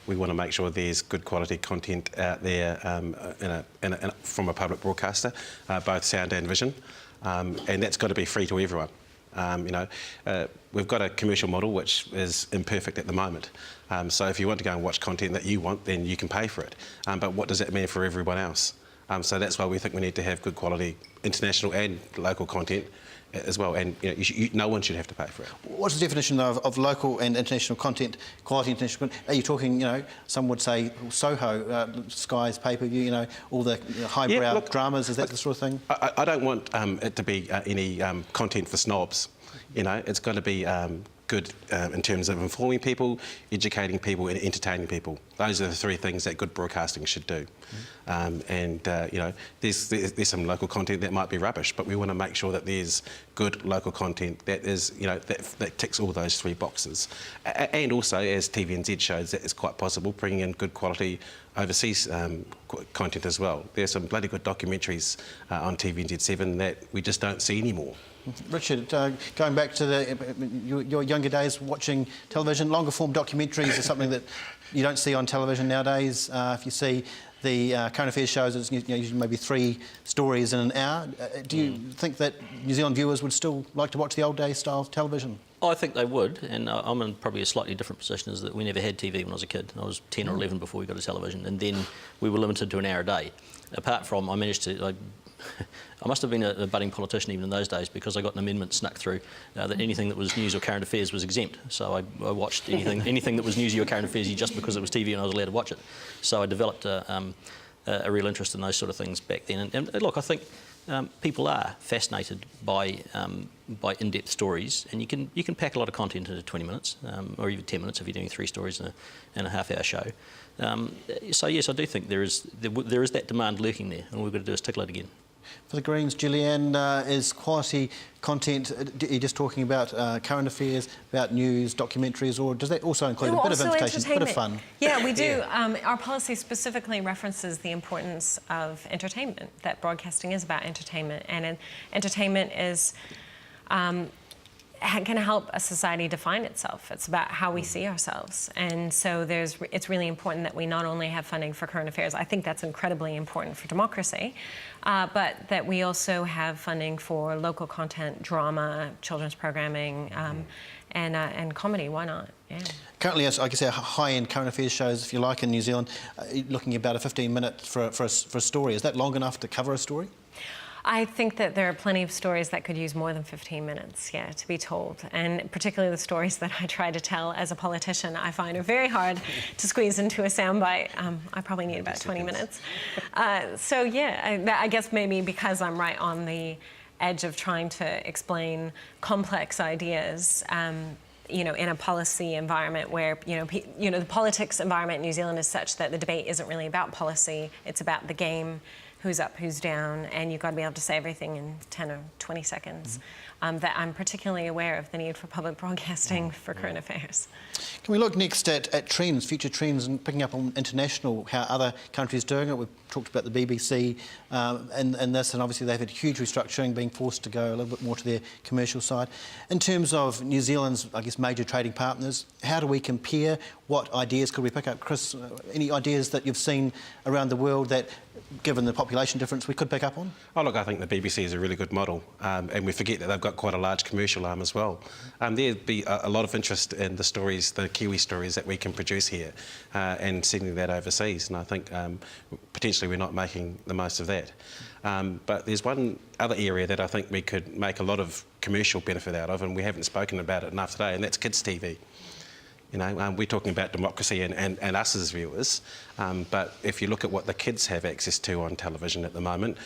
we want to make sure there's good quality content out there from a public broadcaster, both sound and vision. And that's got to be free to everyone. We've got a commercial model which is imperfect at the moment. So if you want to go and watch content that you want, then you can pay for it. But what does that mean for everyone else? So that's why we think we need to have good quality international and local content as well, and no one should have to pay for it. What's the definition of local and international content, quality international content? Are you talking, some would say Soho, Sky's pay-per-view, all the highbrow dramas, is that the sort of thing? I don't want it to be any content for snobs. It's got to be good in terms of informing people, educating people and entertaining people. Those are the three things that good broadcasting should do. You know, there's some local content that might be rubbish, but we want to make sure that there's good local content that is, you know, that ticks all those three boxes. And also, as TVNZ shows, that it's quite possible bringing in good quality overseas content as well. There's some bloody good documentaries on TVNZ7 that we just don't see anymore. Richard, going back to your younger days watching television, longer form documentaries are something that you don't see on television nowadays. If you see the current affairs shows, it's usually maybe 3 stories in an hour. Do you think that New Zealand viewers would still like to watch the old day style television? I think they would, and I'm in probably a slightly different position, is that we never had TV when I was a kid. I was 10 or 11 before we got a television, and then we were limited to an hour a day. Apart from, I managed to... I must have been a budding politician even in those days, because I got an amendment snuck through that anything that was news or current affairs was exempt. So I watched anything that was newsy or current affairs just because it was TV and I was allowed to watch it. So I developed a real interest in those sort of things back then. And look, I think people are fascinated by in-depth stories, and you can pack a lot of content into 20 minutes or even 10 minutes if you're doing 3 stories in a half-hour show. So yes, I do think there is that demand lurking there, and all we've got to do is tickle it again. For the Greens, Julianne, is quality content, are you just talking about current affairs, about news, documentaries, or does that also include a bit of invitation, a bit of fun? Yeah, we do. Our policy specifically references the importance of entertainment, that broadcasting is about entertainment, and entertainment is can help a society define itself. It's about how we see ourselves. And so it's really important that we not only have funding for current affairs, I think that's incredibly important for democracy, but that we also have funding for local content, drama, children's programming, and comedy. Why not? Yeah. Currently, I guess our high-end current affairs shows, if you like, in New Zealand, looking about a 15 minutes for a story. Is that long enough to cover a story? I think that there are plenty of stories that could use more than 15 minutes, yeah, to be told. And particularly the stories that I try to tell as a politician, I find are very hard to squeeze into a soundbite. I probably need about 20 minutes. So, yeah, I guess maybe because I'm right on the edge of trying to explain complex ideas, you know, in a policy environment where, you know, the politics environment in New Zealand is such that the debate isn't really about policy, it's about the game, who's up, who's down, and you've got to be able to say everything in 10 or 20 seconds. That I'm particularly aware of the need for public broadcasting for current affairs. Can we look next at trends, future trends, and picking up on international, how other countries are doing it? We've talked about the BBC and this, and obviously they've had huge restructuring, being forced to go a little bit more to their commercial side. In terms of New Zealand's, I guess, major trading partners, how do we compare? What ideas could we pick up? Kris, any ideas that you've seen around the world that, given the population difference, we could pick up on? Oh, look, I think the BBC is a really good model, and we forget that they've got quite a large commercial arm as well. There'd be a lot of interest in the stories, the Kiwi stories that we can produce here, and sending that overseas, and I think potentially we're not making the most of that. But there's one other area that I think we could make a lot of commercial benefit out of, and we haven't spoken about it enough today, and that's kids' TV. You know, we're talking about democracy and us as viewers, but if you look at what the kids have access to on television at the moment,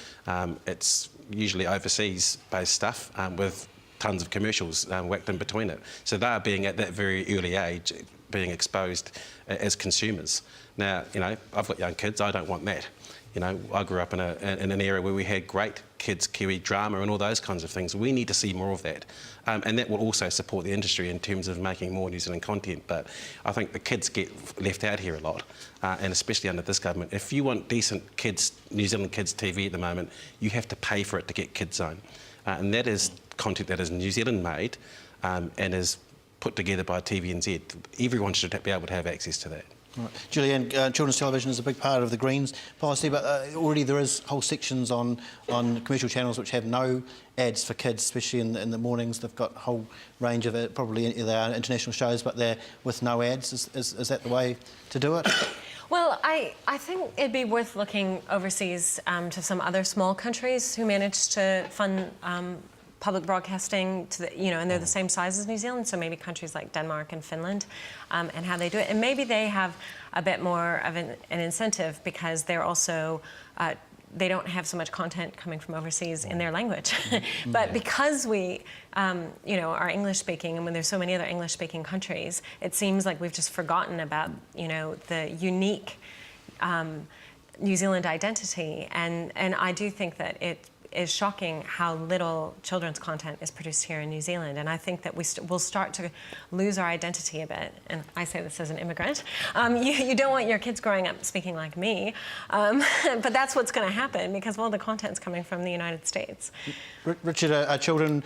it's usually overseas-based stuff with tons of commercials whacked in between it. So they're being, at that very early age, being exposed as consumers. Now, you know, I've got young kids, I don't want that. You know, I grew up in an era where we had great kids' Kiwi drama and all those kinds of things. We need to see more of that. And that will also support the industry in terms of making more New Zealand content. But I think the kids get left out here a lot, and especially under this government. If you want decent kids, New Zealand kids' TV at the moment, you have to pay for it to get Kids Zone. And that is content that is New Zealand made and is put together by TVNZ. Everyone should be able to have access to that. Right. Julianne, children's television is a big part of the Greens policy, but already there is whole sections on commercial channels which have no ads for kids, especially in the mornings. They've got a whole range of it, probably they are international shows, but they're with no ads. Is that the way to do it? Well, I think it'd be worth looking overseas to some other small countries who manage to fund public broadcasting to the, you know, and they're the same size as New Zealand, so maybe countries like Denmark and Finland, and how they do it. And maybe they have a bit more of an incentive because they're also they don't have so much content coming from overseas in their language. But because we, are English speaking, and when there's so many other English speaking countries, it seems like we've just forgotten about, the unique New Zealand identity. And I do think that it is shocking how little children's content is produced here in New Zealand, and I think that we'll start to lose our identity a bit. And I say this as an immigrant. You don't want your kids growing up speaking like me, but that's what's going to happen because all the content's coming from the United States. Richard, are children,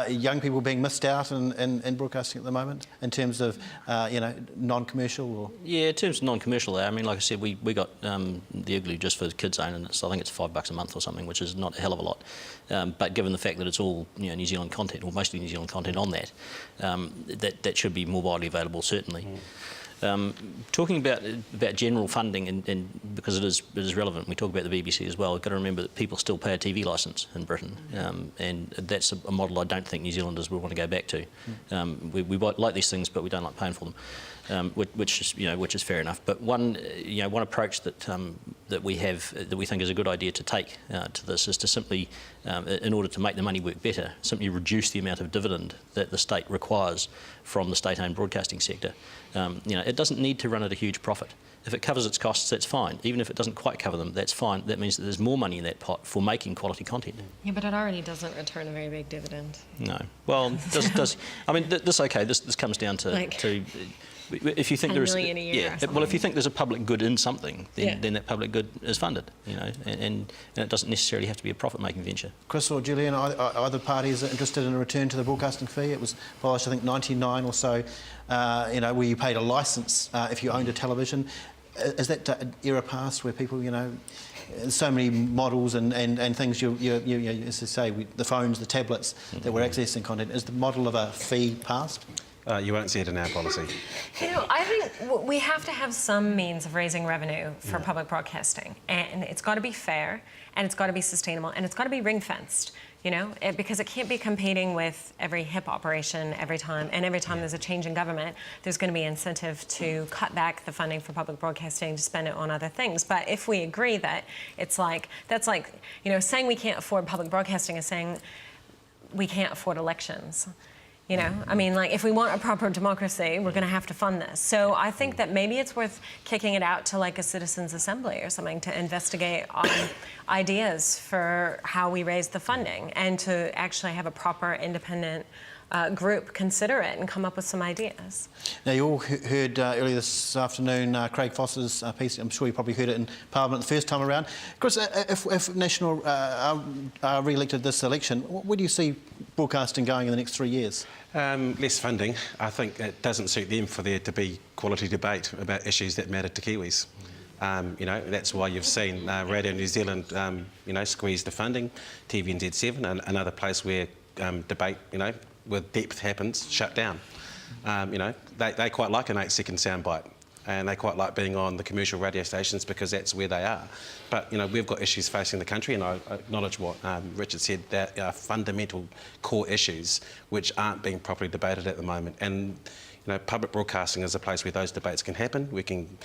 young people being missed out in broadcasting at the moment in terms of, non-commercial? Or? Yeah, in terms of non-commercial, I mean, like I said, we got the Igloo just for Kids Zone, and I think it's $5 a month or something, which is not a hell of a lot. But given the fact that it's all New Zealand content, or mostly New Zealand content on that, that should be more widely available, certainly. Talking about general funding, and because it is relevant, we talk about the BBC as well. We've got to remember that people still pay a TV licence in Britain, and that's a model I don't think New Zealanders will want to go back to. We like these things, but we don't like paying for them, which is fair enough. But one approach that we think is a good idea to take to this is to simply, in order to make the money work better, simply reduce the amount of dividend that the state requires from the state-owned broadcasting sector. It doesn't need to run at a huge profit. If it covers its costs, that's fine. Even if it doesn't quite cover them, that's fine. That means that there's more money in that pot for making quality content. Yeah, but it already doesn't return a very big dividend. No. Well, I mean, this comes down to if you think there is, $10 million a year. Well, if you think there's a public good in something, then that public good is funded. And it doesn't necessarily have to be a profit-making venture. Kris or Julian, are either parties interested in a return to the broadcasting fee? It was abolished, I think, 99 or so. Where you paid a licence if you owned a television. Is that era past where people, so many models and things, as I say, the phones, the tablets that were accessing content, is the model of a fee past? You won't see it in our policy. I think we have to have some means of raising revenue for public broadcasting, and it's got to be fair, and it's got to be sustainable, and it's got to be ring-fenced. Because it can't be competing with every hip operation every time, and every time there's a change in government, there's going to be incentive to cut back the funding for public broadcasting to spend it on other things. But if we agree that that's like saying we can't afford public broadcasting is saying we can't afford elections. I mean, if we want a proper democracy, we're going to have to fund this. So I think that maybe it's worth kicking it out to a citizens' assembly or something to investigate on ideas for how we raise the funding and to actually have a proper independent group consider it and come up with some ideas. Now, you all heard earlier this afternoon Craig Foss's piece. I'm sure you probably heard it in Parliament the first time around. Kris, if National are re-elected this election, where do you see broadcasting going in the next 3 years? Less funding. I think it doesn't suit them for there to be quality debate about issues that matter to Kiwis. That's why you've seen Radio New Zealand, squeeze the funding, TVNZ7, another place where debate, with depth happens, shut down. They quite like an 8-second soundbite, and they quite like being on the commercial radio stations because that's where they are. But we've got issues facing the country, and I acknowledge what Richard said, that are fundamental core issues which aren't being properly debated at the moment. And public broadcasting is a place where those debates can happen. We can,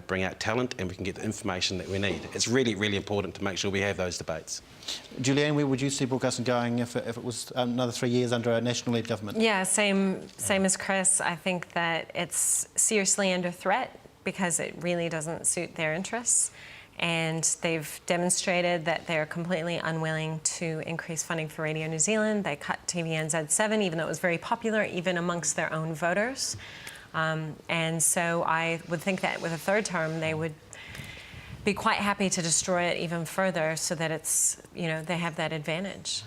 bring out talent, and we can get the information that we need. It's really, really important to make sure we have those debates. Julianne, where would you see broadcasting going if it was another 3 years under a national-led government? Yeah, same as Kris. I think that it's seriously under threat because it really doesn't suit their interests. And they've demonstrated that they're completely unwilling to increase funding for Radio New Zealand. They cut TVNZ7, even though it was very popular, even amongst their own voters. And so I would think that with a third term, they would be quite happy to destroy it even further so that it's, they have that advantage.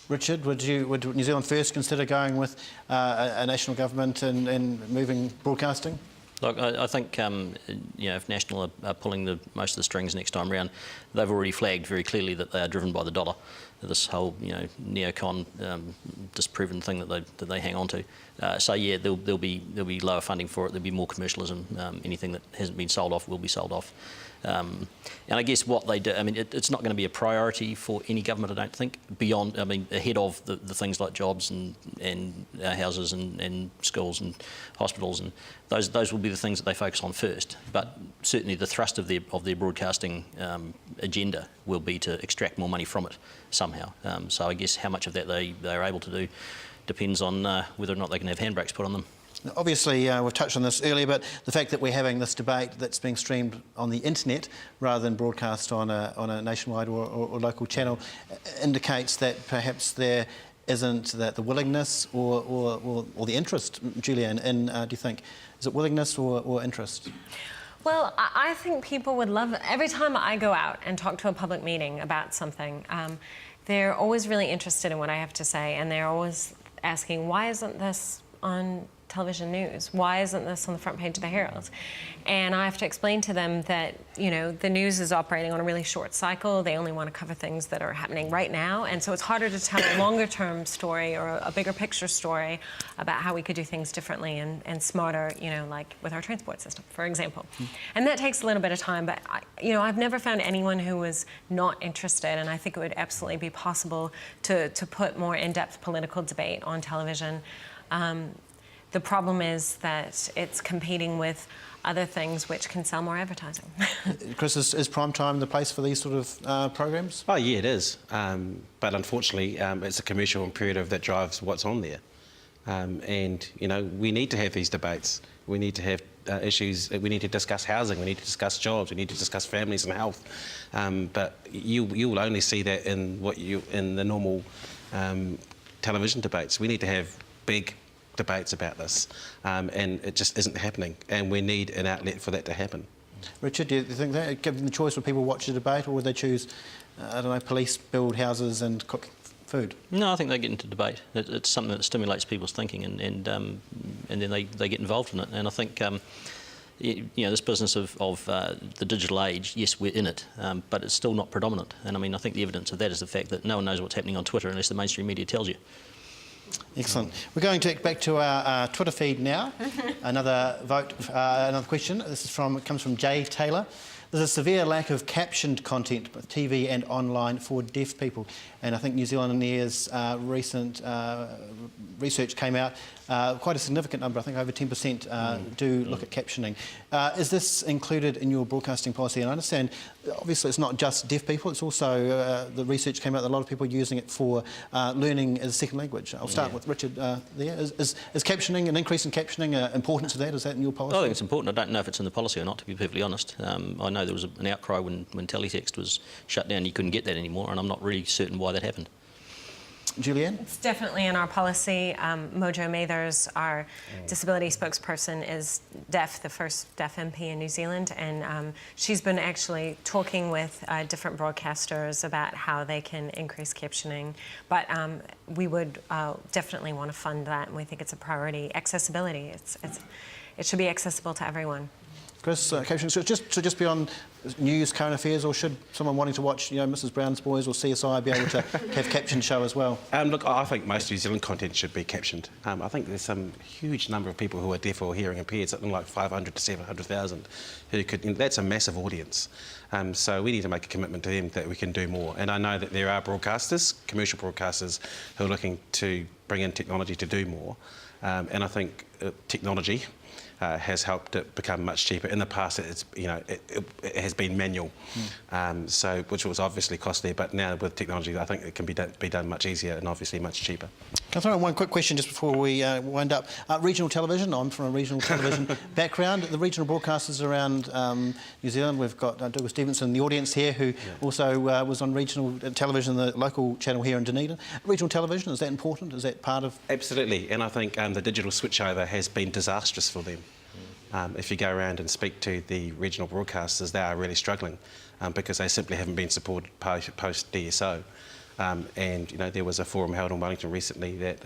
Richard, would New Zealand First consider going with a national government and moving broadcasting? Look, I think if National are pulling most of the strings next time round, they've already flagged very clearly that they are driven by the dollar. This whole neocon disproven thing that they hang on to. So yeah, there'll be lower funding for it. There'll be more commercialism. Anything that hasn't been sold off will be sold off. And I guess what they do, it's not going to be a priority for any government, I don't think, ahead of the things like jobs and houses and schools and hospitals, and those will be the things that they focus on first. But certainly the thrust of their broadcasting agenda will be to extract more money from it somehow. So I guess how much of that they're able to do depends on whether or not they can have handbrakes put on them. Obviously, we've touched on this earlier, but the fact that we're having this debate that's being streamed on the internet rather than broadcast on a nationwide or local channel indicates that perhaps there isn't the willingness or the interest, Julianne, in, do you think, is it willingness or interest? Well, I think people would love it. Every time I go out and talk to a public meeting about something, they're always really interested in what I have to say, and they're always asking, why isn't this on television news? Why isn't this on the front page of the Herald? And I have to explain to them that, you know, the news is operating on a really short cycle. They only want to cover things that are happening right now. And so it's harder to tell a longer term story or a bigger picture story about how we could do things differently and smarter, you know, like with our transport system, for example. And that takes a little bit of time, but I've never found anyone who was not interested, and I think it would absolutely be possible to put more in-depth political debate on television. The problem is that it's competing with other things which can sell more advertising. Kris, is prime time the place for these sort of programmes? Oh yeah, it is. But unfortunately, it's a commercial imperative that drives what's on there. And you know, we need to have these debates. We need to have issues. We need to discuss housing. We need to discuss jobs. We need to discuss families and health. But you will only see that in the normal television debates. We need to have big debates about this, and it just isn't happening, and we need an outlet for that to happen. Richard, do you think that, given the choice, would people watch the debate, or would they choose, I don't know, police build houses and cook food? No, I think they get into debate. It's something that stimulates people's thinking, and then they get involved in it. And I think this business of the digital age, yes, we're in it, but it's still not predominant. And I mean, I think the evidence of that is the fact that no one knows what's happening on Twitter unless the mainstream media tells you. Excellent. We're going to back to our Twitter feed now. Another question. This comes from Jay Taylor. There's a severe lack of captioned content, both TV and online, for deaf people. And I think New Zealand Air's recent research came out, quite a significant number, I think over 10% do look at captioning. Is this included in your broadcasting policy? And I understand, obviously, it's not just deaf people, it's also, the research came out that a lot of people are using it for learning as a second language. I'll start with Richard there. Is captioning, an increase in captioning, importance of that? Is that in your policy? I think it's important. I don't know if it's in the policy or not, to be perfectly honest. I know there was an outcry when teletext was shut down. You couldn't get that anymore, and I'm not really certain why that happened. Julianne? It's definitely in our policy. Mojo Mathers, our disability spokesperson, is deaf, the first deaf MP in New Zealand, and she's been actually talking with different broadcasters about how they can increase captioning. But we would definitely want to fund that, and we think it's a priority. Accessibility, it should be accessible to everyone. Kris, captioning, so just be on news, current affairs, or should someone wanting to watch, Mrs Brown's Boys or CSI be able to have captioned show as well? Look, I think most New Zealand content should be captioned. I think there's some huge number of people who are deaf or hearing impaired, something like 500 to 700,000, who could. That's a massive audience. So we need to make a commitment to them that we can do more. And I know that there are broadcasters, commercial broadcasters, who are looking to bring in technology to do more. And I think technology has helped it become much cheaper. In the past, it has been manual, which was obviously costly. But now with technology, I think it can be done much easier and obviously much cheaper. Can I throw in one quick question just before we wind up? Regional television. I'm from a regional television background. The regional broadcasters around New Zealand. We've got Douglas Stevenson in the audience here, who also was on regional television, the local channel here in Dunedin. Regional television, is that important? Is that part of? Absolutely, and I think the digital switchover has been disastrous for them. If you go around and speak to the regional broadcasters, they are really struggling because they simply haven't been supported post DSO. And there was a forum held in Wellington recently that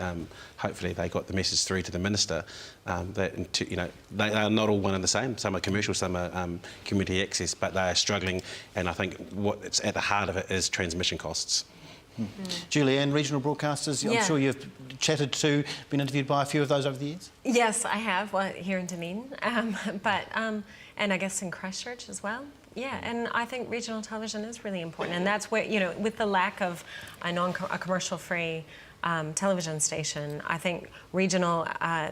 hopefully they got the message through to the minister that they are not all one and the same. Some are commercial, some are community access, but they are struggling. And I think what's at the heart of it is transmission costs. Julianne, regional broadcasters, I'm sure you've been interviewed by a few of those over the years? Yes, I have, here in Dunedin, and I guess in Christchurch as well. Yeah, and I think regional television is really important, and that's where, with the lack of a commercial-free television station, I think regional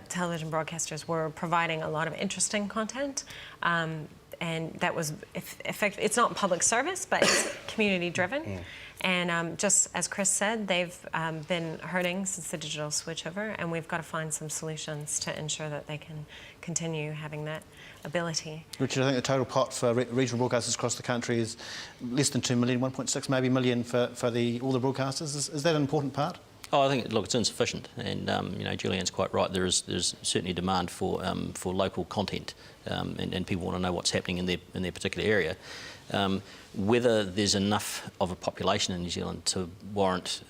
television broadcasters were providing a lot of interesting content, and that was effective. It's not public service, but it's community driven. And just as Kris said, they've been hurting since the digital switchover, and we've got to find some solutions to ensure that they can continue having that ability. Richard, I think the total pot for regional broadcasters across the country is less than 2 million, 1.6 maybe million for all the broadcasters. Is that an important part? Oh, I think, look, it's insufficient, and you know, Julianne's quite right. There's certainly demand for local content, and people want to know what's happening in their particular area. Whether there's enough of a population in New Zealand to warrant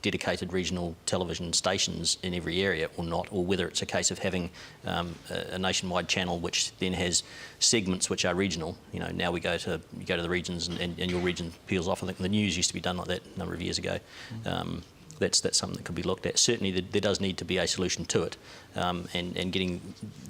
dedicated regional television stations in every area or not, or whether it's a case of having a nationwide channel which then has segments which are regional. You know, now you go to the regions and your region peels off. I think the news used to be done like that a number of years ago. That's something that could be looked at. Certainly there does need to be a solution to it, and getting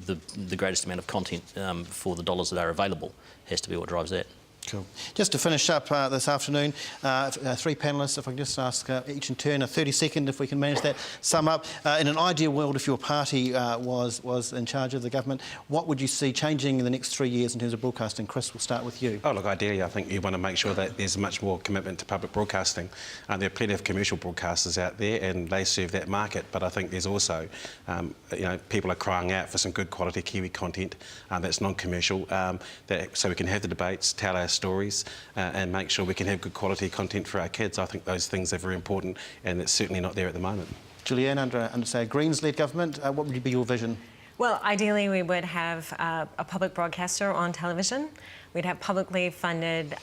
the greatest amount of content for the dollars that are available has to be what drives that. Cool. Just to finish up this afternoon, three panellists, if I can just ask each in turn a 30-second, if we can manage that, sum up. In an ideal world, if your party was in charge of the government, what would you see changing in the next 3 years in terms of broadcasting? Kris, we'll start with you. Oh, look, ideally, I think you want to make sure that there's much more commitment to public broadcasting. There are plenty of commercial broadcasters out there, and they serve that market. But I think there's also, you know, people are crying out for some good quality Kiwi content that's non-commercial, so we can have the debates, tell our stories, and make sure we can have good quality content for our kids. I think those things are very important, and it's certainly not there at the moment. Julianne, under say, a Greens-led government, what would be your vision? Well, ideally we would have a public broadcaster on television. We'd have publicly funded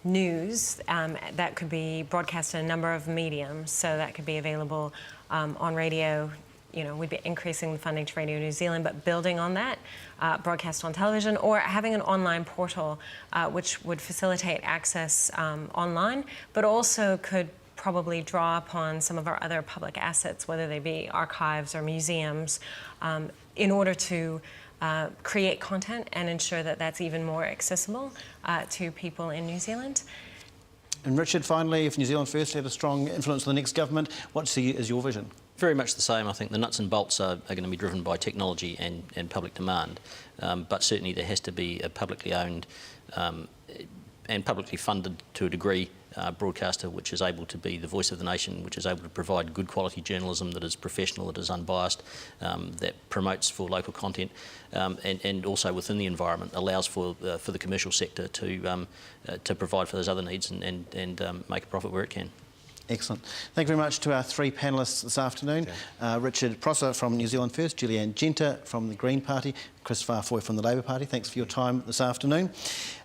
news that could be broadcast in a number of mediums, so that could be available on radio. You know, we'd be increasing the funding to Radio New Zealand, but building on that, broadcast on television, or having an online portal which would facilitate access online, but also could probably draw upon some of our other public assets, whether they be archives or museums, in order to create content and ensure that that's even more accessible to people in New Zealand. And Richard, finally, if New Zealand First had a strong influence on the next government, what is your vision? Very much the same. I think the nuts and bolts are going to be driven by technology and public demand, but certainly there has to be a publicly owned and publicly funded, to a degree, broadcaster which is able to be the voice of the nation, which is able to provide good quality journalism that is professional, that is unbiased, that promotes for local content, and also within the environment allows for the commercial sector to provide for those other needs and make a profit where it can. Excellent. Thank you very much to our three panellists this afternoon. Richard Prosser from New Zealand First, Julianne Genter from the Green Party, Kris Faafoi from the Labour Party. Thanks for your time this afternoon.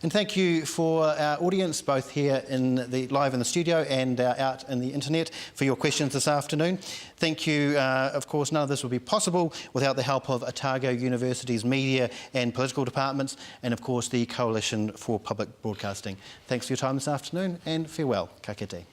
And thank you for our audience, both here live in the studio and out in the internet, for your questions this afternoon. Thank you. Of course, none of this would be possible without the help of Otago University's media and political departments, and of course the Coalition for Public Broadcasting. Thanks for your time this afternoon, and farewell. Ka kite.